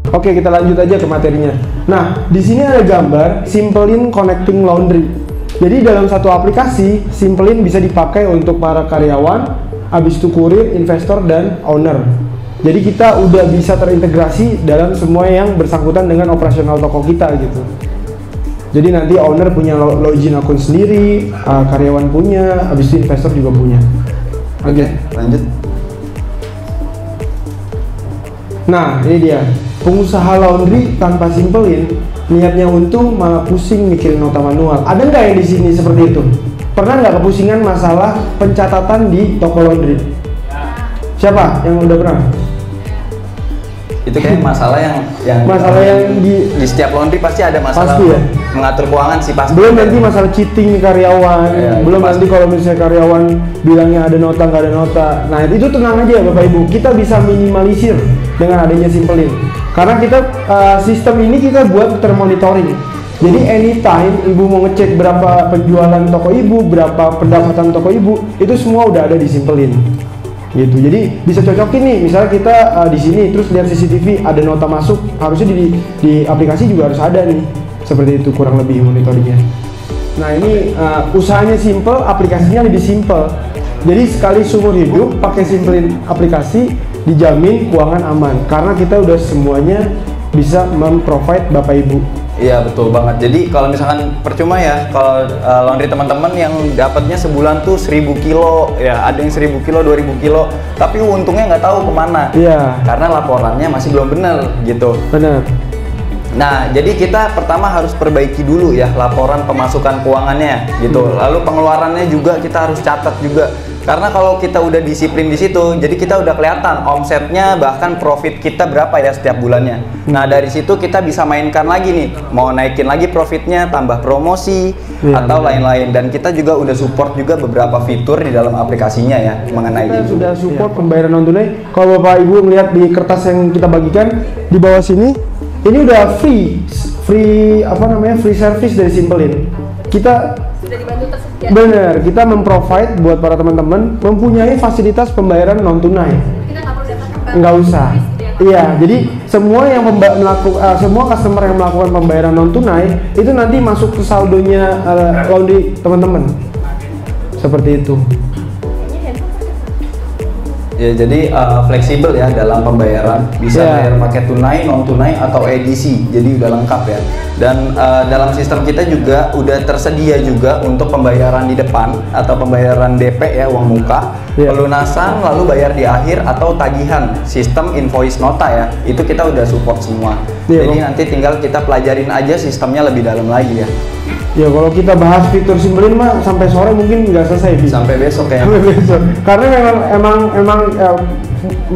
Oke, kita lanjut aja ke materinya. Nah, di sini ada gambar Simplein Connecting Laundry. Jadi dalam satu aplikasi, Simplein bisa dipakai untuk para karyawan, habis itu kurir, investor, dan owner. Jadi kita udah bisa terintegrasi dalam semua yang bersangkutan dengan operasional toko kita gitu. Jadi nanti owner punya login akun sendiri, karyawan punya, habis itu investor juga punya. Oke, lanjut. Nah, ini dia. Pengusaha laundry tanpa Simplein, niatnya untung malah pusing mikirin nota manual. Ada nggak yang di sini seperti itu? Pernah nggak kepusingan masalah pencatatan di toko laundry? Siapa yang udah pernah? Itu kayak masalah yang di setiap laundry pasti ada masalah pasti ya? mengatur keuangan sih pasti. Belum nanti masalah cheating karyawan, belum nanti kalau misalnya karyawan bilangnya ada nota nggak ada nota. Nah itu tenang aja Bapak Ibu, kita bisa minimalisir dengan adanya Simplein. Karena kita sistem ini kita buat termonitoring. Jadi anytime Ibu mau ngecek berapa penjualan toko Ibu, berapa pendapatan toko Ibu, itu semua udah ada di Simplein. Gitu. Jadi bisa cocokin nih, misalnya kita di sini terus lihat CCTV ada nota masuk, harusnya di aplikasi juga harus ada nih. Seperti itu kurang lebih monitoringnya. Nah ini usahanya simple, aplikasinya lebih simple. Jadi sekali seumur hidup pakai Simplein aplikasi dijamin keuangan aman karena kita udah semuanya bisa memprovide Bapak Ibu. Iya betul banget. Jadi kalau misalkan percuma ya kalau laundry teman-teman yang dapatnya sebulan tuh 1000 kilo ya, ada yang 1000 kilo, 2000 kilo, tapi untungnya nggak tahu kemana. Iya. Karena laporannya masih belum benar gitu. Benar. Nah, jadi kita pertama harus perbaiki dulu ya laporan pemasukan keuangannya gitu. Lalu pengeluarannya juga kita harus catat juga. Karena kalau kita udah disiplin di situ, jadi kita udah kelihatan omsetnya bahkan profit kita berapa ya setiap bulannya. Nah, dari situ kita bisa mainkan lagi nih, mau naikin lagi profitnya, tambah promosi atau lain-lain. Dan kita juga udah support juga beberapa fitur di dalam aplikasinya ya mengenai kita itu. sudah support pembayaran non tunai. Kalau Bapak Ibu melihat di kertas yang kita bagikan di bawah sini, ini udah free free service dari Simplein. Kita sudah dibantu tersedia. Bener, kita memprovide buat para teman-teman mempunyai fasilitas pembayaran non tunai. Kita nggak perlu daftar. Nggak usah. Iya, jadi semua yang semua customer yang melakukan pembayaran non tunai itu nanti masuk ke saldonya laundry teman-teman. Seperti itu. Ya jadi fleksibel ya dalam pembayaran, bisa bayar pakai tunai, non tunai atau edisi, jadi udah lengkap ya. Dan dalam sistem kita juga udah tersedia juga untuk pembayaran di depan atau pembayaran DP ya, uang muka, pelunasan lalu bayar di akhir atau tagihan, sistem invoice nota ya, itu kita udah support semua. Jadi nanti tinggal kita pelajarin aja sistemnya lebih dalam lagi ya. Ya kalau kita bahas fitur Simplein mah sampai sore mungkin nggak selesai. Sampai besok ya. Sampai besok. Karena memang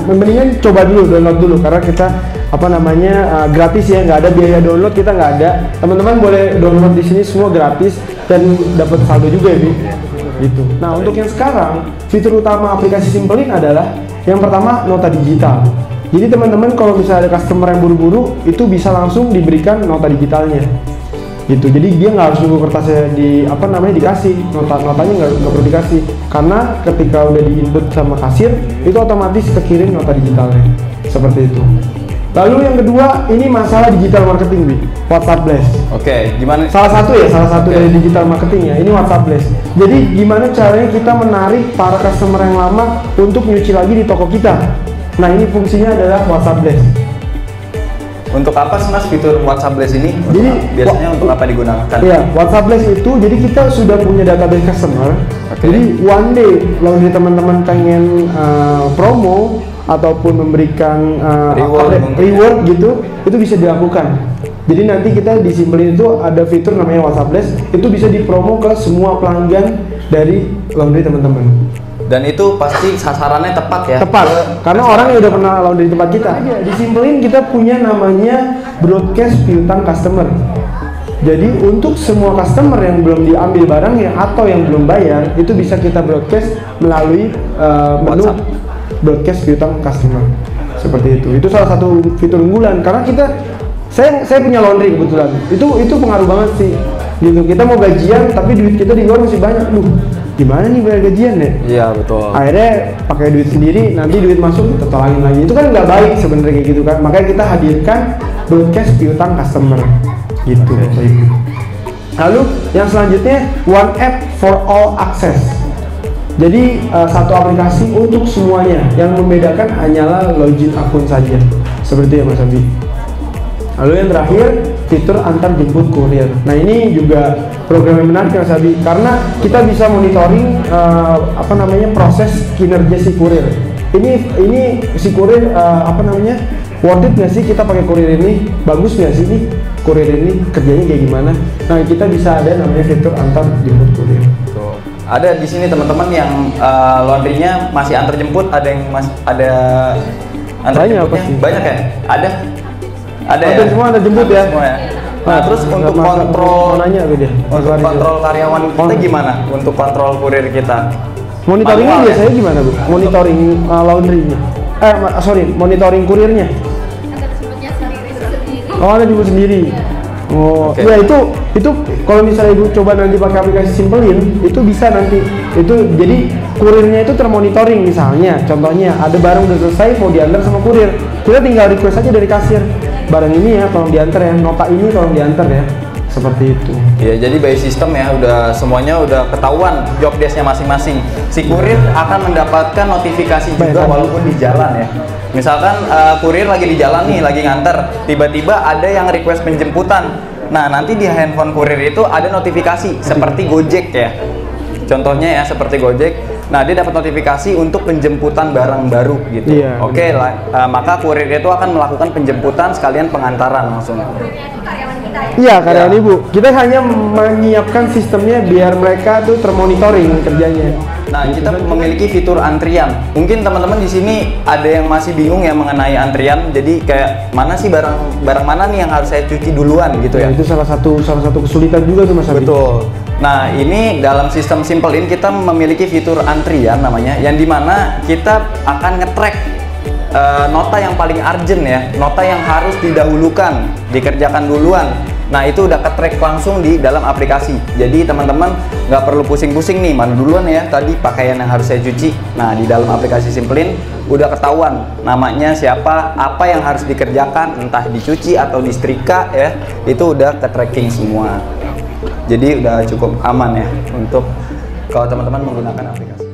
mendingan coba dulu, download dulu karena kita gratis ya, nggak ada biaya download, kita nggak ada. Teman-teman boleh download di sini semua gratis dan dapat saldo juga ya, Bi. Gitu. Nah untuk yang sekarang fitur utama aplikasi Simplein adalah yang pertama nota digital. Jadi teman-teman kalau misalnya ada customer yang buru-buru itu bisa langsung diberikan nota digitalnya. Gitu, jadi dia nggak harus nunggu kertasnya dikasih, notanya nggak perlu dikasih karena ketika udah di-input sama kasir itu otomatis kekirim nota digitalnya seperti itu. Lalu yang kedua ini masalah digital marketing, Bi, WhatsApp Blast. Oke, gimana? Salah satu dari digital marketingnya ini WhatsApp Blast. Jadi gimana caranya kita menarik para customer yang lama untuk nyuci lagi di toko kita? Nah ini fungsinya adalah WhatsApp Blast. Untuk apa sih Mas fitur WhatsApp Blast ini? Jadi biasanya untuk apa digunakan? Iya, WhatsApp Blast itu jadi kita sudah punya database customer. Jadi one day laundry teman-teman pengen promo ataupun memberikan reward gitu, itu bisa dilakukan. Jadi nanti kita di Simplein itu ada fitur namanya WhatsApp Blast, itu bisa dipromo ke semua pelanggan dari laundry teman-teman. Dan itu pasti sasarannya tepat ya? Tepat, karena orang yang udah pernah laundry di tempat kita. Di Simplein kita punya namanya broadcast piutang customer. Jadi untuk semua customer yang belum diambil barangnya atau yang belum bayar, itu bisa kita broadcast melalui menu broadcast piutang customer. Seperti itu. Itu salah satu fitur unggulan karena saya punya laundry kebetulan. Itu pengaruh banget sih. Gitu. Kita mau gajian tapi duit kita di luar masih banyak. gimana nih bayar gajian ya? Iya betul. Akhirnya pakai duit sendiri, nanti duit masuk kita tolongin lagi. Itu kan nggak baik sebenarnya kayak gitu kan. Makanya kita hadirkan broadcast piutang customer gitu. Bapak Ibu. Lalu yang selanjutnya one app for all access. Jadi satu aplikasi untuk semuanya. Yang membedakan hanyalah login akun saja. Seperti itu ya Mas Abi. Lalu yang terakhir fitur antar jemput kurir. Nah ini juga program yang menarik Mas Abi karena kita bisa monitoring proses kinerja si kurir. Ini si kurir worth it nggak sih kita pakai kurir ini? Bagus nggak sih nih kurir ini kerjanya kayak gimana? Nah kita bisa ada namanya fitur antar jemput kurir. Tuh. Ada di sini teman-teman yang laundrynya masih antar jemput, ada yang ada antar Banyak jemputnya. apa sih? Banyak ya? Ada ya? Semua ada jemput ya? Semua ya. Nah, terus untuk kontrol kontrol karyawan kita gimana? Untuk kontrol kurir kita? Monitoringnya Manual, biasanya gimana Bu? Monitoring laundrynya? Monitoring kurirnya? Ada jemputnya sendiri. Oh ada jemput sendiri. Oh, Oke. ya itu kalau misalnya Ibu coba nanti pakai aplikasi Simpelin, itu bisa nanti itu jadi kurirnya itu termonitoring misalnya. Contohnya ada barang udah selesai mau diantar sama kurir, kita tinggal request aja dari kasir, barang ini ya tolong diantar ya, nota ini tolong diantar ya, seperti itu. Ya, jadi by system ya, semuanya udah ketahuan job desk-nya masing-masing. Si kurir akan mendapatkan notifikasi juga walaupun di jalan ya. Misalkan kurir lagi di jalan nih, lagi nganter, tiba-tiba ada yang request penjemputan. Nah, nanti di handphone kurir itu ada notifikasi seperti Gojek ya. Contohnya ya seperti Gojek. Nah, dia dapat notifikasi untuk penjemputan barang baru gitu. Iya, Oke, maka kurir itu akan melakukan penjemputan sekalian pengantaran langsung. Kurirnya itu karyawan kita ya. Iya karyawan Ya. Ibu, kita hanya menyiapkan sistemnya biar mereka tuh termonitoring kerjanya. Nah, kita memiliki fitur antrian. Mungkin teman-teman di sini ada yang masih bingung ya mengenai antrian. Jadi kayak mana sih barang mana nih yang harus saya cuci duluan gitu ya? Itu salah satu kesulitan juga tuh Mas Abi. Betul. Nah, ini dalam sistem Simpelin kita memiliki fitur antrian namanya, yang dimana kita akan nge-track nota yang paling urgent ya, nota yang harus didahulukan, dikerjakan duluan. Nah, itu udah ke-track langsung di dalam aplikasi. Jadi teman-teman nggak perlu pusing-pusing nih, mana duluan ya tadi pakaian yang harus saya cuci. Nah, di dalam aplikasi Simpelin udah ketahuan namanya siapa, apa yang harus dikerjakan, entah dicuci atau disetrika ya, itu udah ke-tracking semua. Jadi udah cukup aman ya untuk kalau teman-teman menggunakan aplikasi.